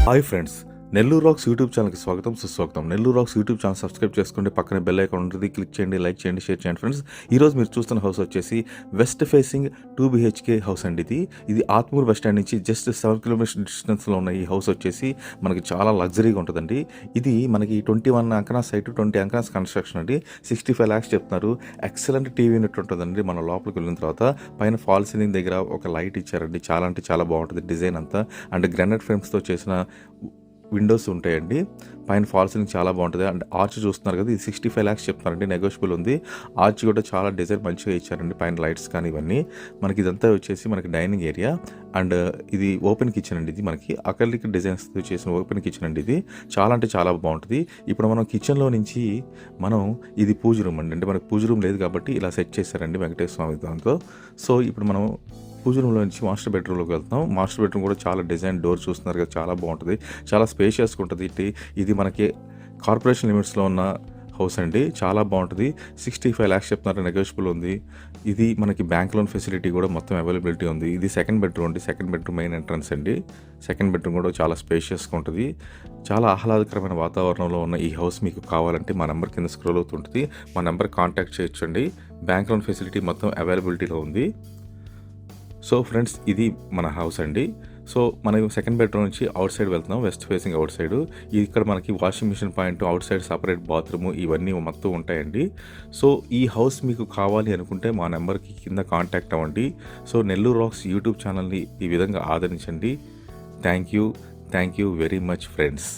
Hi friends, Nellore racks YouTube ఛానల్కి స్వాగతం సుస్వాగతం. Nellore racks YouTube channel subscribe చేసుకోండి, పక్కనే బెల్ ఐకాన్ ఉంటుంది, క్లిక్ చేయండి, లైక్ చేయండి, షేర్ చేయండి. ఫ్రెండ్స్, ఈరోజు మీరు చూస్తున్న హౌస్ వచ్చేసి వెస్ట్ ఫేసింగ్ 2 BHK హౌస్ అండి. ఇది ఆత్మూరు బస్ స్టాండ్ నుంచి జస్ట్ 7 కిలోమీటర్స్ డిస్టెన్స్లో ఉన్న ఈ హౌస్ వచ్చేసి మనకి చాలా లగ్జరీగా ఉంటుందండి. ఇది మనకి 21 అంకణాస్ సైట్, 20 అంకణాస్ కన్స్ట్రక్షన్ అండి. 65 lakhs చెప్తున్నారు. ఎక్సలెంట్ టీవీ యూనిట్ ఉంటుందండి. మన లోపలికి వెళ్ళిన తర్వాత పైన ఫాల్ సీలింగ్ దగ్గర ఒక లైట్ ఇచ్చారండి. చాలా అంటే చాలా బాగుంటుంది డిజైన్ అంతా. అండ్ గ్రానైట్ ఫ్రేమ్స్తో చేసిన విండోస్ ఉంటాయండి. పైన ఫాల్ సీలింగ్ చాలా బాగుంటుంది. అండ్ ఆర్చ్ చూస్తున్నారు కదా, ఇది 65 lakhs చెప్తున్నారండి. నెగోషియబుల్ ఉంది. ఆర్చ్ కూడా చాలా డిజైన్ మంచిగా ఇచ్చారండి. పైన లైట్స్ కానీ ఇవన్నీ. మనకి ఇదంతా వచ్చేసి మనకి డైనింగ్ ఏరియా. అండ్ ఇది ఓపెన్ కిచెన్ అండి. ఇది మనకి అకర్లిక్ డిజైన్స్తో చేసిన ఓపెన్ కిచెన్ అండి. ఇది చాలా అంటే చాలా బాగుంటుంది. ఇప్పుడు మనం కిచెన్లో నుంచి ఇది పూజ రూమ్ అండి. అంటే మనకి పూజ రూమ్ లేదు కాబట్టి ఇలా సెట్ చేశారండి వెంకటేశ్వర స్వామి దాంతో. సో ఇప్పుడు మనం పూజ రూమ్లో నుంచి మాస్టర్ బెడ్రూమ్లోకి వెళ్తాం. మాస్టర్ బెడ్రూమ్ కూడా చాలా డిజైన్ డోర్ చూస్తున్నారు కదా, చాలా బాగుంటుంది. చాలా స్పేషియస్గా ఉంటుంది. ఇది మనకి కార్పొరేషన్ లిమిట్స్లో ఉన్న హౌస్ అండి. చాలా బాగుంటుంది. 65 lakhs చెప్తున్నారు. నెగోషియబుల్ ఉంది. ఇది మనకి బ్యాంక్ లోన్ ఫెసిలిటీ కూడా మొత్తం అవైలబిలిటీ ఉంది. ఇది సెకండ్ బెడ్రూమ్ అండి. సెకండ్ బెడ్రూమ్ మెయిన్ ఎంట్రన్స్ అండి. సెకండ్ బెడ్రూమ్ కూడా చాలా స్పేషియస్గా ఉంటుంది. చాలా ఆహ్లాదకరమైన వాతావరణంలో ఉన్న ఈ హౌస్ మీకు కావాలంటే మా నెంబర్ కింద స్క్రోల్ అవుతుంటుంది. మా నెంబర్ కాంటాక్ట్ చేయొచ్చండి. బ్యాంక్ లోన్ ఫెసిలిటీ మొత్తం అవైలబిలిటీలో ఉంది. సో ఫ్రెండ్స్, ఇది మన హౌస్ అండి. సో మనం సెకండ్ బెడ్రూమ్ నుంచి అవుట్ సైడ్ వెళ్తున్నాం, వెస్ట్ ఫేసింగ్ అవుట్ సైడ్. ఇక్కడ మనకి washing machine point, outside separate bathroom ఇవన్నీ మొత్తం ఉంటాయండి. సో ఈ హౌస్ మీకు కావాలి అనుకుంటే మా నెంబర్కి కింద కాంటాక్ట్ అవ్వండి. సో నెల్లూరు రాక్స్ యూట్యూబ్ ఛానల్ని ఈ విధంగా ఆదరించండి. Thank you very much friends.